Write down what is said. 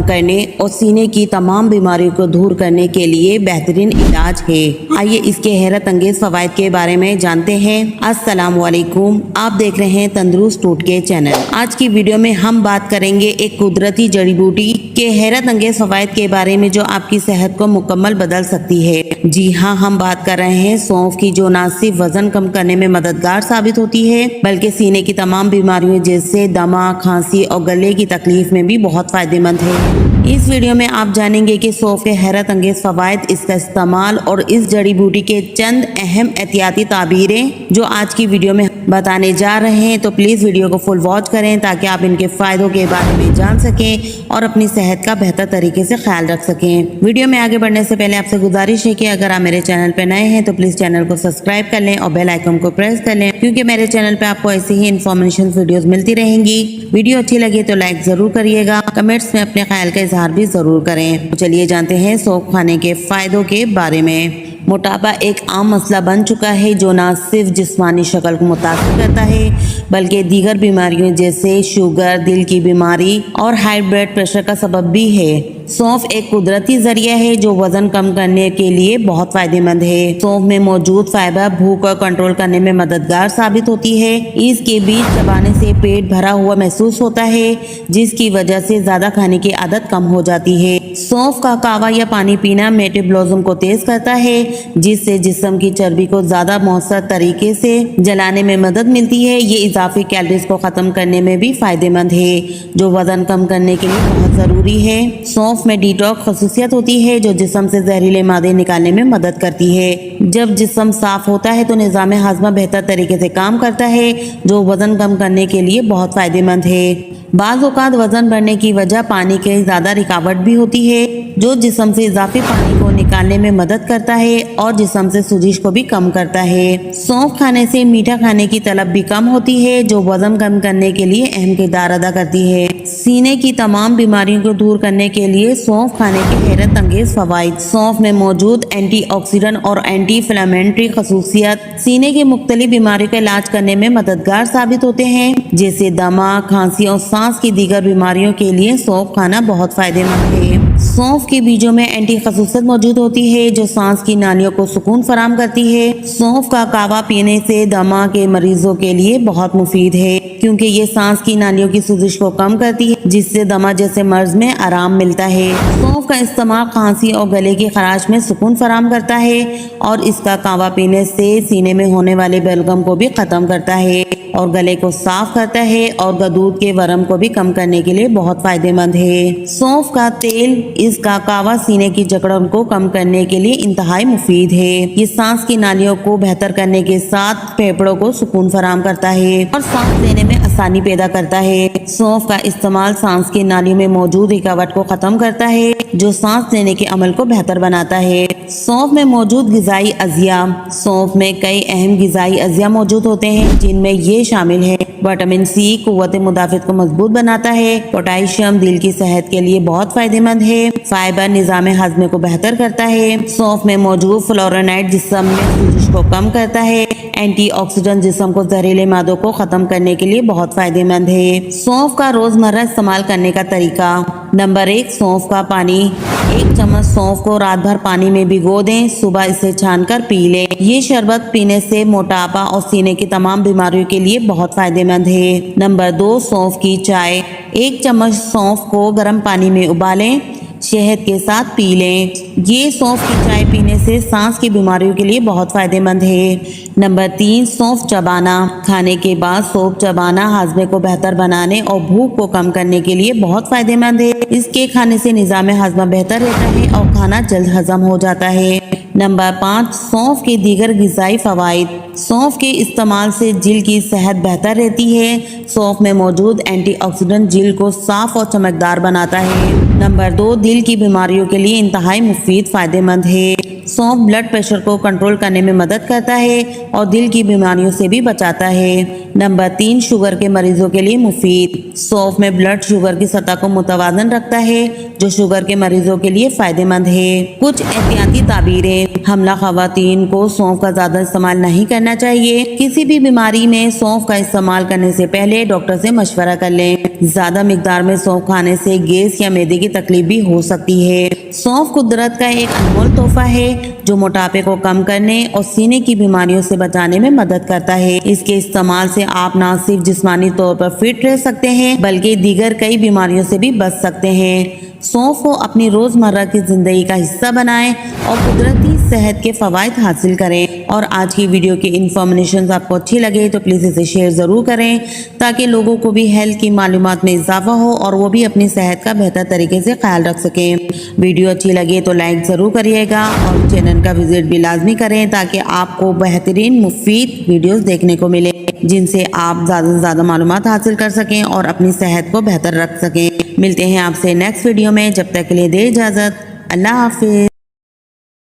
कम करने और सीने की तमाम बीमारियों को दूर करने के लिए बेहतरीन इलाज है। आइए इसके हैरत अंगेज फवाइद के बारे में जानते हैं। अस्सलाम वालेकुम, आप देख रहे हैं तंदुरुस्त टोटके चैनल। आज की वीडियो में हम बात करेंगे एक कुदरती जड़ी बूटी के हैरत अंगेज फवाइद के बारे में जो आपकी सेहत को मुकम्मल बदल सकती है। जी हाँ, हम बात कर रहे हैं सौंफ की, जो न सिर्फ वजन कम करने में मददगार साबित होती है बल्कि सीने की तमाम बीमारियों जैसे दमा, खांसी और गले की तकलीफ में भी बहुत फायदेमंद है। इस वीडियो में आप जानेंगे कि सौंफ के हैरत अंगेज फवाइद, इसका इस्तेमाल और इस जड़ी बूटी के चंद अहम एहतियाती ताबीरें जो आज की वीडियो में बताने जा रहे हैं। तो प्लीज वीडियो को फुल वॉच करें ताकि आप इनके फायदों के बारे में जान सकें और अपनी सेहत का बेहतर तरीके से ख्याल रख सकें। वीडियो में आगे बढ़ने से पहले आपसे गुजारिश है कि अगर आप मेरे चैनल पर नए हैं तो प्लीज चैनल को सब्सक्राइब कर लें और बेल आइकन को प्रेस कर लें, क्योंकि मेरे चैनल पे आपको ऐसी ही इन्फॉर्मेशन वीडियोस मिलती रहेंगी। वीडियो अच्छी लगे तो लाइक जरूर करिएगा, कमेंट्स में अपने ख्याल का इजहार भी जरूर करें। तो चलिए जानते हैं सौंफ खाने के फायदों के बारे में। मोटापा एक आम मसला बन चुका है जो न सिर्फ जिस्मानी शक्ल को मुतासिर करता है बल्कि दीगर बीमारियों जैसे शुगर, दिल की बीमारी और हाई ब्लड प्रेशर का सबब भी है। सौंफ एक कुदरती जरिया है जो वजन कम करने के लिए बहुत फायदेमंद है। सौंफ में मौजूद फाइबर भूख को कंट्रोल करने में मददगार साबित होती है। इसके बीज चबाने से पेट भरा हुआ महसूस होता है, जिसकी वजह से ज्यादा खाने की आदत कम हो जाती है। सौंफ का कावा या पानी पीना मेटाबॉलिज्म को तेज करता है, जिससे जिस्म की चर्बी को ज्यादा मौसर तरीके से जलाने में मदद मिलती है। ये इजाफी कैलोरीज को खत्म करने में भी फायदेमंद है, जो वजन कम करने के लिए बहुत जरूरी है। सौंफ में डिटॉक्स खसूसियत होती है जो जिस्म से जहरीले मादे निकालने में मदद करती है। जब जिस्म साफ होता है तो निज़ाम हाजमा बेहतर तरीके से काम करता है, जो वजन कम करने के लिए बहुत फायदेमंद है। बाज़ औक़ात वजन बढ़ने की वजह पानी की ज्यादा रिकावट भी होती है, जो जिस्म से इजाफी पानी को निकालने में मदद करता है और जिस्म से सूजिश को भी कम करता है। सौंफ खाने से मीठा खाने की तलब भी कम होती है, जो वजन कम करने के लिए अहम किरदार अदा करती है। सीने की तमाम बीमारियों को दूर करने के लिए सौंफ खाने के हैरत अंगेज फवाइद। सौंफ में मौजूद एंटीऑक्सीडेंट और एंटी इन्फ्लेमेटरी खसूसियत सीने की मुख्तलिफ बीमारियों का इलाज करने में मददगार साबित होते हैं, जैसे दमा, खांसी और सांस की दीगर बीमारियों के लिए सौंफ खाना बहुत फायदेमंद है। सौंफ के बीजों में एंटी खसूसियत मौजूद होती है जो सांस की नालियों को सुकून फराहम करती है। सौंफ का कावा पीने से दमा के मरीजों के लिए बहुत मुफीद है, क्योंकि ये सांस की नालियों की सूजिश को कम करती है, जिससे दमा जैसे मर्ज में आराम मिलता है। सौंफ का इस्तेमाल खांसी और गले की खराश में सुकून फराहम करता है और इसका कावा पीने से सीने में होने वाले बलगम को भी खत्म करता है और गले को साफ करता है और गदूद के वरम को भी कम करने के लिए बहुत फायदेमंद है। सौंफ का तेल, इसका कावा सीने की जकड़न को कम करने के लिए इंतहाई मुफीद है। ये सांस की नालियों को बेहतर करने के साथ फेफड़ों को सुकून फराहम करता है और सांस लेने में आसानी पैदा करता है। सौंफ का इस्तेमाल सांस की नालियों में मौजूद रुकावट को खत्म करता है, जो सांस लेने के अमल को बेहतर बनाता है। सौंफ में मौजूद गिजाई अजिया। सौंफ में कई अहम गिजाई अजिया मौजूद होते हैं, जिनमें ये शामिल है विटामिन सी, कुव्वत मुदाफित को मजबूत बनाता है। पोटेशियम दिल की सेहत के लिए बहुत फायदेमंद है। फाइबर निजाम हाजमे को बेहतर करता है। सौंफ में मौजूद फ्लोरानाइड जिस्म में सूजिश को कम करता है। एंटीऑक्सीडेंट जिस्म को जहरीले मादों को खत्म करने के लिए बहुत फायदेमंद है। सौंफ का रोजमर्रा इस्तेमाल करने का तरीका। नंबर 1, सौंफ का पानी। 1 चम्मच सौंफ को रात भर पानी में भिगो दें, सुबह इसे छानकर पी लें। ये शरबत पीने से मोटापा और सीने की तमाम बीमारियों के लिए बहुत फायदेमंद है। नंबर 2, सौंफ की चाय। 1 चम्मच सौंफ को गर्म पानी में उबालें, शहद के साथ पी लें। ये सौंफ की चाय पीने से सांस की बीमारियों के लिए बहुत फायदेमंद है। नंबर 3, सौंफ चबाना। खाने के बाद सौंफ चबाना हाजमे को बेहतर बनाने और भूख को कम करने के लिए बहुत फायदेमंद है। इसके खाने से निजाम हाजमा बेहतर रहता है और खाना जल्द हजम हो जाता है। नंबर 5, सौंफ के दीगर गिजाई फवाइद। सौंफ के इस्तेमाल से जिल्द की सेहत बेहतर रहती है। सौंफ में मौजूद एंटीऑक्सीडेंट जिल्द को साफ और चमकदार बनाता है। नंबर 2, दिल की बीमारियों के लिए इंतहाई मुफीद फायदेमंद है। सौंफ ब्लड प्रेशर को कंट्रोल करने में मदद करता है और दिल की बीमारियों से भी बचाता है। नंबर 3, शुगर के मरीजों के लिए मुफीद। सौंफ में ब्लड शुगर की सतह को मुतवाजन रखता है, जो शुगर के मरीजों के लिए फायदेमंद है। कुछ एहतियाती ताबीरें। हमला खवातीन को सौंफ का ज्यादा इस्तेमाल नहीं करना चाहिए। किसी भी बीमारी में सौंफ का इस्तेमाल करने से पहले डॉक्टर से मशवरा कर लें। ज्यादा मिकदार में सौंफ खाने से गैस या मैदे की तकलीफ भी हो सकती है। सौंफ कुदरत का एक अनमोल तोहफा है जो मोटापे को कम करने और सीने की बीमारियों से बचाने में मदद करता है। इसके इस्तेमाल से आप न सिर्फ जिस्मानी तौर पर फिट रह सकते हैं बल्कि दीगर कई बीमारियों से भी बच सकते हैं। सौंफ को अपनी रोजमर्रा की जिंदगी का हिस्सा बनाएं और कुदरती सेहत के फवायद हासिल करें। और आज की वीडियो की इन्फॉर्मेशन आपको अच्छी लगे तो प्लीज़ इसे शेयर ज़रूर करें ताकि लोगों को भी हेल्थ की मालूमात में इजाफा हो और वो भी अपनी सेहत का बेहतर तरीके से ख्याल रख सकें। वीडियो अच्छी लगे तो लाइक ज़रूर करिएगा और चैनल का विजिट भी लाजमी करें ताकि आपको बेहतरीन मुफीद वीडियोस देखने को मिले जिनसे आप ज़्यादा से ज़्यादा मालूमात हासिल कर सकें और अपनी सेहत को बेहतर रख सकें। मिलते हैं आपसे नेक्स्ट वीडियो में, जब तक के लिए दे इजाज़त। अल्लाह हाफिज़।